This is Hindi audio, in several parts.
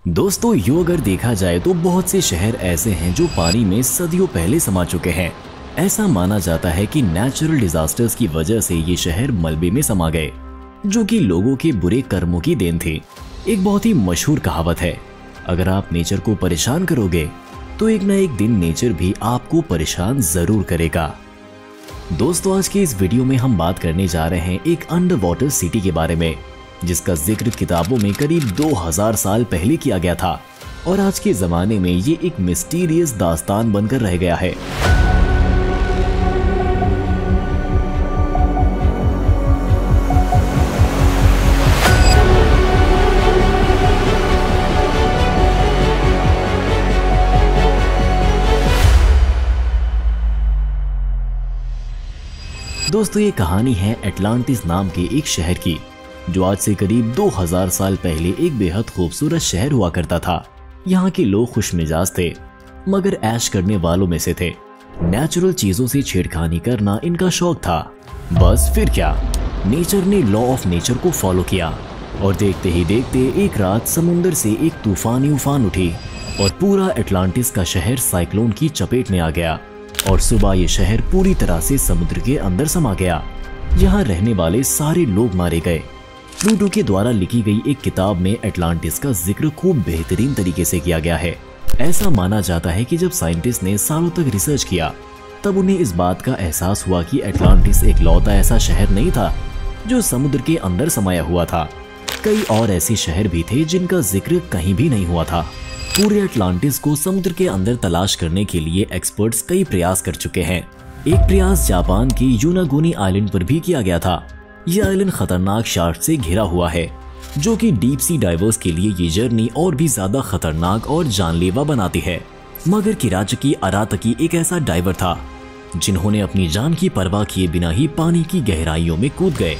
दोस्तों, यूं अगर देखा जाए तो बहुत से शहर ऐसे हैं जो पानी में सदियों पहले समा चुके हैं। ऐसा माना जाता है कि नेचुरल डिजास्टर्स की वजह से ये शहर मलबे में समा गए, जो कि लोगों के बुरे कर्मों की देन थी। एक बहुत ही मशहूर कहावत है, अगर आप नेचर को परेशान करोगे तो एक ना एक दिन नेचर भी आपको परेशान जरूर करेगा। दोस्तों, आज के इस वीडियो में हम बात करने जा रहे हैं एक अंडर वाटर सिटी के बारे में, जिसका जिक्र किताबों में करीब 2000 साल पहले किया गया था और आज के जमाने में ये एक मिस्टीरियस दास्तान बनकर रह गया है। दोस्तों, ये कहानी है एटलांटिस नाम के एक शहर की, जो आज से करीब 2000 साल पहले एक बेहद खूबसूरत शहर हुआ करता था। यहाँ के लोग खुशमिजाज थे, मगर ऐश करने वालों में से थे। नेचुरल चीजों से छेड़खानी करना इनका शौक था। बस फिर क्या, नेचर ने लॉ ऑफ नेचर को फॉलो किया और देखते ही देखते एक रात समुंदर से एक तूफानी उफान उठी और पूरा एटलांटिस का शहर साइक्लोन की चपेट में आ गया और सुबह ये शहर पूरी तरह से समुद्र के अंदर समा गया। यहाँ रहने वाले सारे लोग मारे गए। प्लूटो के द्वारा लिखी गई एक किताब में एटलांटिस का जिक्र खूब बेहतरीन तरीके से किया गया है। ऐसा माना जाता है कि जब साइंटिस्ट ने सालों तक रिसर्च किया, तब उन्हें इस बात का एहसास हुआ कि एटलांटिस एक लौता ऐसा शहर नहीं था जो समुद्र के अंदर समाया हुआ था। कई और ऐसे शहर भी थे जिनका जिक्र कहीं भी नहीं हुआ था। पूरे एटलांटिस को समुद्र के अंदर तलाश करने के लिए एक्सपर्ट्स कई प्रयास कर चुके हैं। एक प्रयास जापान की यूनागोनी आइलैंड पर भी किया गया था। यह आइलैंड खतरनाक शार्क से घिरा हुआ है, जो कि डीप सी डाइवर्स के लिए ये जर्नी और भी ज्यादा खतरनाक और जानलेवा बनाती है। मगर किराचकी अरातकी एक ऐसा डाइवर था जिन्होंने अपनी जान की परवाह किए बिना ही पानी की गहराइयों में कूद गए।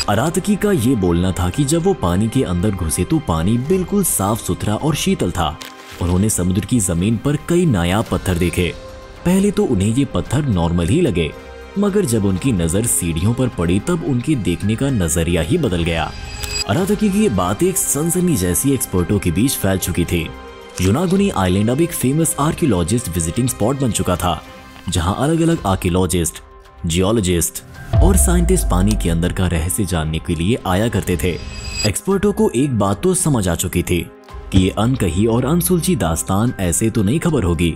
अरातकी का ये बोलना था कि जब वो पानी के अंदर घुसे तो पानी बिल्कुल साफ सुथरा और शीतल था। उन्होंने समुद्र की जमीन पर कई नायाब पत्थर देखे। पहले तो उन्हें ये पत्थर नॉर्मल ही लगे, मगर जब उनकी नजर सीढ़ियों पर पड़ी तब उनके देखने का नजरिया ही बदल गया। अरातकी की ये बात एक सनसनी जैसी एक्सपर्टों के बीच फैल चुकी थी। यूनागोनी आइलैंड अब एक फेमस आर्कियोलॉजिस्ट विजिटिंग स्पॉट बन चुका था, जहां अलग अलग आर्कियोलॉजिस्ट, जियोलॉजिस्ट और साइंटिस्ट पानी के अंदर का रहस्य जानने के लिए आया करते थे। एक्सपर्टों को एक बात तो समझ आ चुकी थी कि ये अनकही और अनसुलझी दास्तान ऐसे तो नहीं खबर होगी।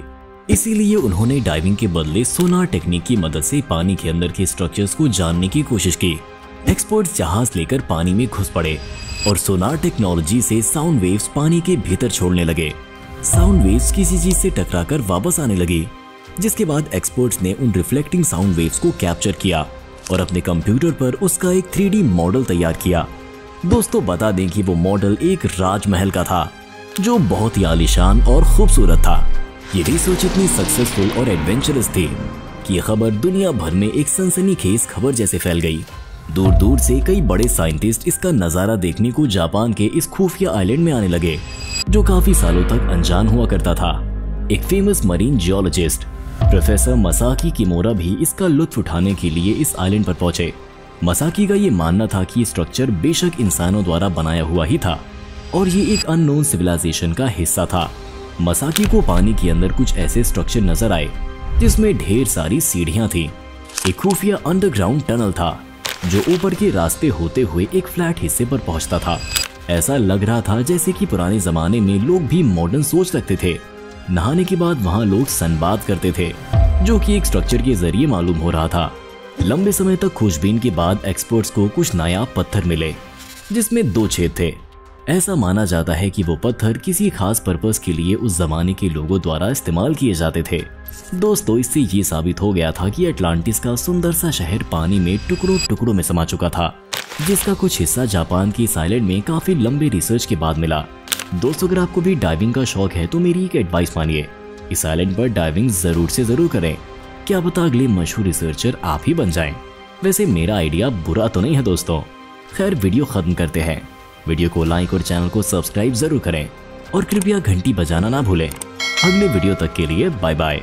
इसीलिए उन्होंने डाइविंग के बदले सोनार टेक्निक की मदद से पानी के अंदर के स्ट्रक्चर्स को जानने की कोशिश की। एक्सपर्ट्स जहाज लेकर पानी में घुस पड़े और सोनार टेक्नोलॉजी से साउंड वेव्स पानी के भीतर छोड़ने लगे। साउंड वेव्स किसी चीज से टकराकर वापस आने लगी, जिसके बाद एक्सपर्ट्स ने उन रिफ्लेक्टिंग साउंड वेव्स को कैप्चर किया और अपने कंप्यूटर पर उसका एक 3D मॉडल तैयार किया। दोस्तों, बता दें कि वो मॉडल एक राजमहल का था, जो बहुत ही आलीशान और खूबसूरत था। ये रिसर्च इतनी सक्सेसफुल और एडवेंचरस थी कि ये खबर दुनिया भर में एक सनसनीखेज खबर जैसे फैल गई। दूर दूर से कई बड़े साइंटिस्ट इसका नजारा देखने को जापान के इस खुफिया आइलैंड में आने लगे, जो काफी सालों तक अनजान हुआ करता था। एक famous marine geologist professor Masaki Kimura भी इसका लुत्फ उठाने के लिए इस आइलैंड पर पहुंचे। मसाकी का ये मानना था कि स्ट्रक्चर बेशक इंसानों द्वारा बनाया हुआ ही था और ये एक अननोन सिविलाइजेशन का हिस्सा था। मसाकी को पानी के अंदर कुछ ऐसे स्ट्रक्चर नजर आए जिसमें ढेर सारी सीढ़ियां थी। एक खुफिया अंडरग्राउंड टनल था जो ऊपर के रास्ते होते हुए एक फ्लैट हिस्से पर पहुंचता था। ऐसा लग रहा था जैसे कि पुराने जमाने में लोग भी मॉडर्न सोच रखते थे। नहाने के बाद वहां लोग सनबाथ करते थे, जो कि एक स्ट्रक्चर के जरिए मालूम हो रहा था। लंबे समय तक खोजबीन के बाद एक्सपर्ट्स को कुछ नायाब पत्थर मिले, जिसमें 2 छेद थे। ऐसा माना जाता है कि वो पत्थर किसी खास पर्पस के लिए उस जमाने के लोगों द्वारा इस्तेमाल किए जाते थे। दोस्तों, इससे ये साबित हो गया था कि एटलांटिस का सुंदर सा शहर पानी में टुकड़ों टुकड़ों में समा चुका था, जिसका कुछ हिस्सा जापान की इस आइलैंड में काफी लंबे रिसर्च के बाद मिला। दोस्तों, अगर आपको भी डाइविंग का शौक है तो मेरी एक एडवाइस मानिए, इस आइलैंड पर डाइविंग जरूर से जरूर करें। क्या पता अगले मशहूर रिसर्चर आप ही बन जाएं। वैसे मेरा आइडिया बुरा तो नहीं है दोस्तों। खैर, वीडियो खत्म करते हैं। वीडियो को लाइक और चैनल को सब्सक्राइब जरूर करें और कृपया घंटी बजाना ना भूलें। अगले वीडियो तक के लिए बाय बाय।